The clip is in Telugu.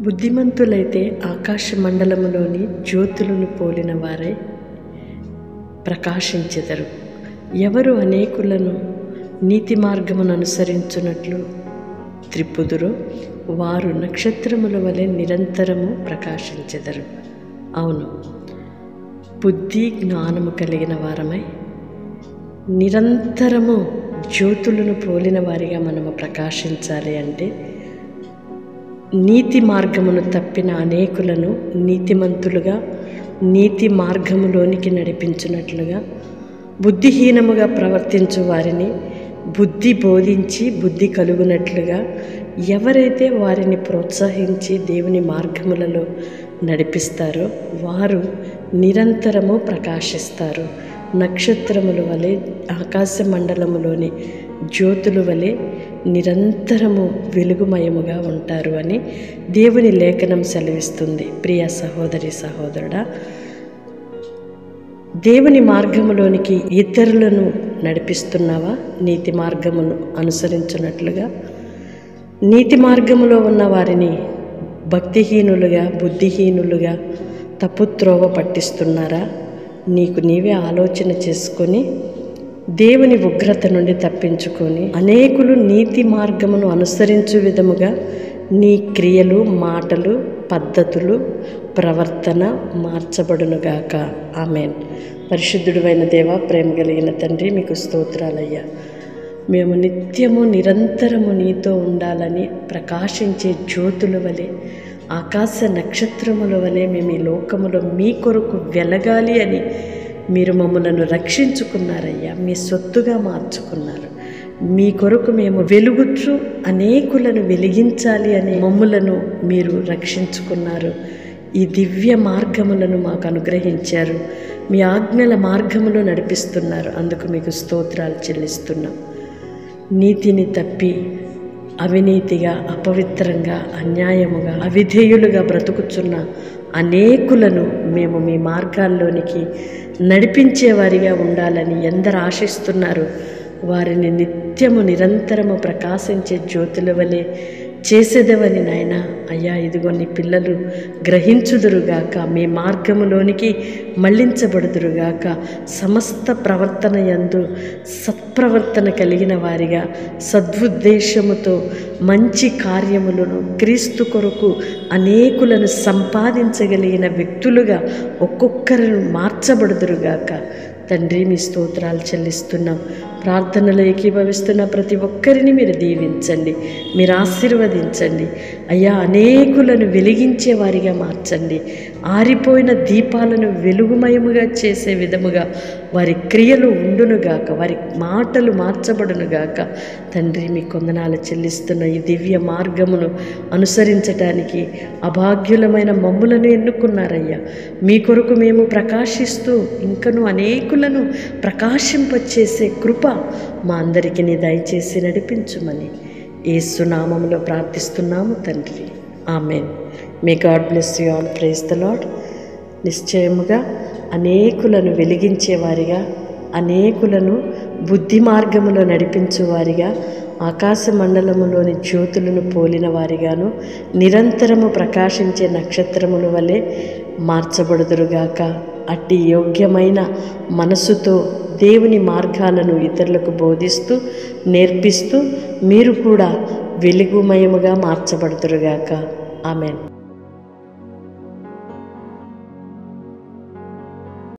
బుద్ధిమంతులైతే ఆకాశ మండలములోని జ్యోతులను పోలిన వారై ప్రకాశించెదరు. ఎవరు అనేకులను నీతి మార్గమును అనుసరించున్నట్లు త్రిప్పుదురో వారు నక్షత్రముల వలె నిరంతరము ప్రకాశించెదరు. అవును, బుద్ధి జ్ఞానము కలిగిన వారమై నిరంతరము జ్యోతులను పోలిన వారిగా మనము ప్రకాశించాలి అంటే నీతి మార్గమును తప్పిన అనేకులను నీతిమంతులుగా నీతి మార్గములోనికి నడిపించినట్లుగా, బుద్ధిహీనముగా ప్రవర్తించు వారిని బుద్ధి బోధించి బుద్ధి కలుగునట్లుగా ఎవరైతే వారిని ప్రోత్సహించి దేవుని మార్గములలో నడిపిస్తారో వారు నిరంతరము ప్రకాశిస్తారు. నక్షత్రముల వలె ఆకాశ మండలములోని జ్యోతుల వలె నిరంతరము వెలుగుమయముగా ఉంటారు అని దేవుని లేఖనం సెలవిస్తుంది. ప్రియ సహోదరి సహోదరుడా, దేవుని మార్గములోనికి ఇతరులను నడిపిస్తున్నావా? నీతి మార్గమును అనుసరించినట్లుగా నీతి మార్గములో ఉన్న వారిని భక్తిహీనులుగా బుద్ధిహీనులుగా తప్పుత్రోవ పట్టిస్తున్నారా? నీకు నీవే ఆలోచన చేసుకొని దేవుని ఉగ్రత నుండి తప్పించుకొని అనేకులు నీతి మార్గమును అనుసరించు విధముగా నీ క్రియలు, మాటలు, పద్ధతులు, ప్రవర్తన మార్చబడునుగాక. ఆమేన్. పరిశుద్ధుడైన దేవ, ప్రేమ కలిగిన తండ్రి, మీకు స్తోత్రాలయ్యా. మేము నిత్యము నిరంతరము నీతో ఉండాలని ప్రకాశించే జ్యోతుల వలె, ఆకాశ నక్షత్రముల వలె మేము ఈ లోకములో మీ కొరకు వెలగాలి అని మీరు మమ్మలను రక్షించుకున్నారయ్యా. మీ సొత్తుగా మార్చుకున్నారు. మీ కొరకు మేము వెలుగుచు అనేకులను వెలిగించాలి అని మమ్ములను మీరు రక్షించుకున్నారు. ఈ దివ్య మార్గములను మాకు అనుగ్రహించారు. మీ ఆజ్ఞల మార్గములో నడిపిస్తున్నారు. అందుకు మీకు స్తోత్రాలు చెల్లిస్తున్నాం. నీతిని తప్పి అవినీతిగా, అపవిత్రంగా, అన్యాయముగా, అవిధేయులుగా బ్రతుకుచున్న అనేకులను మేము మీ మార్గాల్లోనికి నడిపించేవారిగా ఉండాలని ఎందరు ఆశిస్తున్నారు. వారిని నిత్యము నిరంతరము ప్రకాశించే జ్యోతుల వలె చేసేదవని నాయన. అయ్యా, ఇదిగో నీ పిల్లలు గ్రహించుదురుగాక, మీ మార్గములోనికి మళ్లించబడుదురుగాక. సమస్త ప్రవర్తన యందు సత్ప్రవర్తన కలిగిన వారిగా, సద్వుద్దేశముతో మంచి కార్యములను క్రీస్తు కొరకు అనేకులను సంపాదించగలిగిన వ్యక్తులుగా ఒక్కొక్కరు మార్చబడుదురుగాక. తండ్రి, మీ స్తోత్రాలు చెల్లిస్తున్నాం. ప్రార్థనలో ఏకీభవిస్తున్న ప్రతి ఒక్కరిని మీరు దీవించండి, మీరు ఆశీర్వదించండి. అయ్యా, అనేకులను వెలిగించే వారిగా మార్చండి. ఆరిపోయిన దీపాలను వెలుగుమయముగా చేసే విధముగా వారి క్రియలు ఉండునుగాక, వారి మాటలు మార్చబడునుగాక. తండ్రి, మీ కొందనాలు చెల్లిస్తున్న ఈ దివ్య మార్గమును అనుసరించటానికి అభాగ్యులమైన మమ్ములను ఎన్నుకున్నారయ్యా. మీ కొరకు మేము ప్రకాశిస్తూ ఇంకను అనేకులను ప్రకాశింపచేసే కృప మా అందరికీ నీ దయచేసి నడిపించుమని యేసు నామములో ప్రార్థిస్తున్నాము తండ్రి. Amen. May God bless you all. Praise the lord. నిశ్చయముగా అనేకులను వెలిగించేవారిగా, అనేకులను బుద్ధి మార్గములో నడిపించేవారిగా, ఆకాశ మండలములోని జ్యోతులను పోలిన వారిగాను, నిరంతరము ప్రకాశించే నక్షత్రముల వలె మార్చబడుదురుగాక. అట్టి యోగ్యమైన మనసుతో దేవుని మార్గాలను ఇతరులకు బోధిస్తూ నేర్పిస్తూ మీరు కూడా వెలుగుమయముగా మార్చబడుదురుగాక. ఆమెన్.